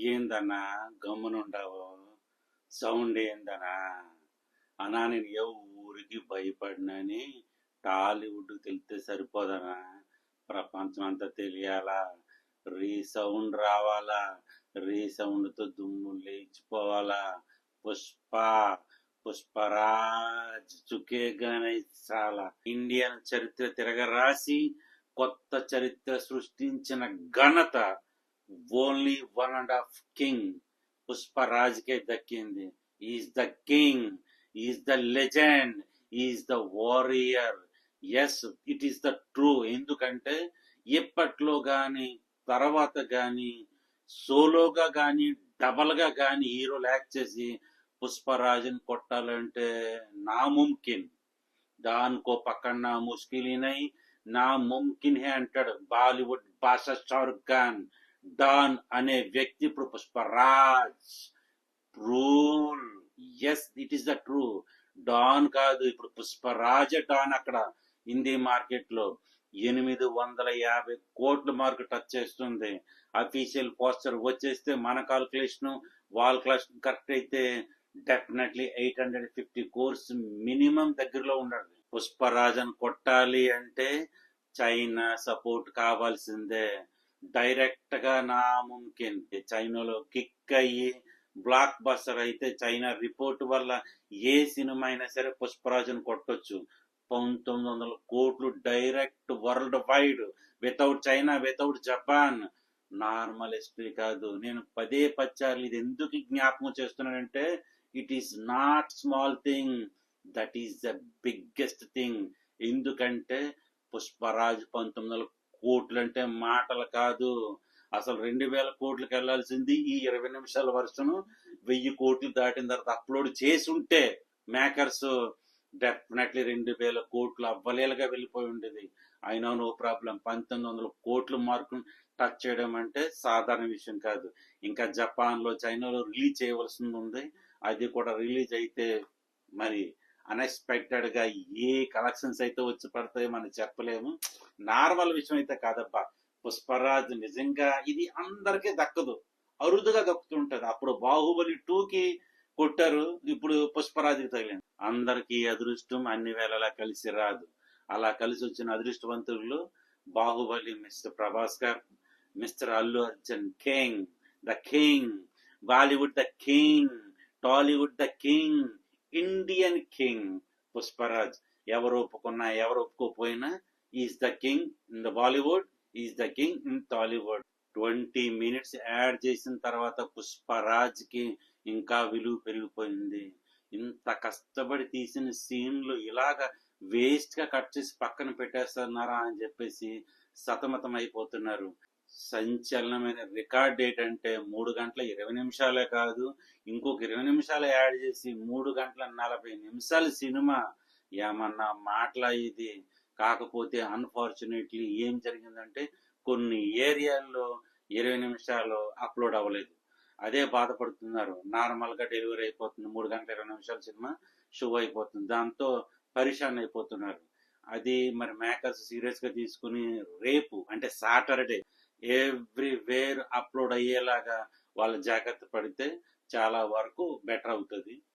ఏందన్నా గమ్మునుండావు? సౌండ్ ఏందన్నా? అన్నా నేను ఊరికి భయపడినని టాలీవుడ్ తెలిస్తే సరిపోదనా? ప్రపంచం అంతా తెలియాలా? రీసౌండ్ రావాలా? రీసౌండ్తో దుమ్ము లేచిపోవాలా? పుష్ప పుష్పరాజ్ చుకేగానే చాలా ఇండియన్ చరిత్ర తిరగరాసి కొత్త చరిత్ర సృష్టించిన ఘనత only one and half king పుష్పరాజ్కే దక్కింది. Is the king, is the legend, is the warrior. Yes, it is the true. ఎందుకంటే ఇప్పట్లో కానీ తర్వాత కానీ సోలోగా కానీ డబల్గా కానీ హీరోలు యాక్ట్ చేసి పుష్పరాజుని కొట్టాలంటే నా ముమ్కిన్. దానికో పక్కన ముష్కిల్ ही नहीं, నా ముమ్కిన్ హే అంటాడు బాలీవుడ్ భాష షారుఖ్ ఖాన్. డాన్ అనే వ్యక్తి ఇప్పుడు Pushparaj rule. Yes, it is the true. Don కాదు, ఇప్పుడు పుష్పరాజ్ డాన్. అక్కడ హిందీ మార్కెట్ లో 850 కోట్ల మార్కు టచ్ చేస్తుంది. అఫీషియల్ పోస్టర్ వచ్చేస్తే మన కాల్కులేషన్ వాళ్ళ క్లాషన్ కరెక్ట్ అయితే డెఫినెట్లీ 850 కోర్స్ మినిమం దగ్గరలో ఉండాలి. పుష్పరాజన్ కొట్టాలి అంటే చైనా సపోర్ట్ కావాల్సిందే. డైరెక్ట్ గా నా ముమ్కిన్. చైనాలో కిక్ అయ్యి బ్లాక్ బస్టర్ అయితే చైనా రిపోర్ట్ వల్ల ఏ సినిమా అయినా సరే పుష్పరాజన్ కొట్టొచ్చు. 1900 కోట్లు direct world wide, without China, without Japan. Normal history కాదు. నేను పదే పచ్చార్లు ఇది ఎందుకు జ్ఞాపకం చేస్తున్నానంటే it is not small thing, that is the biggest thing. ఎందుకంటే పుష్పరాజ్ 1900 కోట్లు అంటే మాటలు కాదు. అసలు 2000 కోట్లకు వెళ్లాల్సింది ఈ 20 నిమిషాల వర్షం 1000 కోట్లు దాటిన తర్వాత అప్లోడ్ చేసి ఉంటే మేకర్స్ డెఫినెట్లీ 2000 కోట్లు అవ్వలేలుగా వెళ్ళిపోయి ఉండేది. అయినా నో ప్రాబ్లం. 1900 కోట్ల మార్కు టచ్ చేయడం అంటే సాధారణ విషయం కాదు. ఇంకా జపాన్ లో చైనాలో రిలీజ్ చేయవలసింది ఉంది. అది కూడా రిలీజ్ అయితే మరి అన్ఎక్స్పెక్టెడ్ గా ఏ కలెక్షన్స్ అయితే వచ్చి పడతాయో మనం చెప్పలేము. నార్మల్ విషయం అయితే కాదబ్బా. పుష్పరాజ్ నిజంగా ఇది అందరికీ దక్కదు, అరుదుగా దక్కుతుంటది. అప్పుడు బాహుబలి 2కి కొట్టారు, ఇప్పుడు పుష్పరాజుకి తగిలింది. అందరికీ అదృష్టం అన్ని వేళలా కలిసి రాదు. అలా కలిసి వచ్చిన అదృష్టవంతులు Baahubali mister Prabhas garu, mister Allu Arjun. King, the king, Bollywood the king, Tollywood the king, Indian king Pushparaj. ఎవరు ఒప్పుకున్నా ఎవరు ఒప్పుకోపోయినా is the king in the Bollywood, is the king in Tollywood. 20 minutes add చేసిన తర్వాత పుష్పరాజ్ కి ఇంకా విలువ పెరిగిపోయింది. ఇంత కష్టపడి తీసిన సీన్లు ఇలాగ వేస్ట్ గా కట్ చేసి పక్కన పెట్టేస్తున్నారా అని చెప్పేసి సతమతం అయిపోతున్నారు. సంచలనమైన రికార్డ్ ఏంటంటే 3 గంటల 20 నిమిషాలే కాదు, ఇంకొక 20 నిమిషాలు యాడ్ చేసి 3 గంటల 40 నిమిషాల సినిమా. ఏమన్నా మాటలా ఇది? కాకపోతే అన్ఫార్చునేట్లీ ఏం జరిగిందంటే కొన్ని ఏరియాల్లో 20 నిమిషాలు అప్లోడ్ అవ్వలేదు. అదే బాధపడుతున్నారు. నార్మల్ గా డెలివరీ అయిపోతుంది, 3 గంటల 20 నిమిషాల సినిమా షో అయిపోతుంది. దాంతో పరిశాన్ అయిపోతున్నారు. అది మరి మేకర్స్ సీరియస్ గా తీసుకుని రేపు అంటే సాటర్డే ఎవ్రీవేర్ అప్లోడ్ అయ్యేలాగా వాళ్ళు జాగ్రత్త పడితే చాలా వరకు బెటర్ అవుతుంది.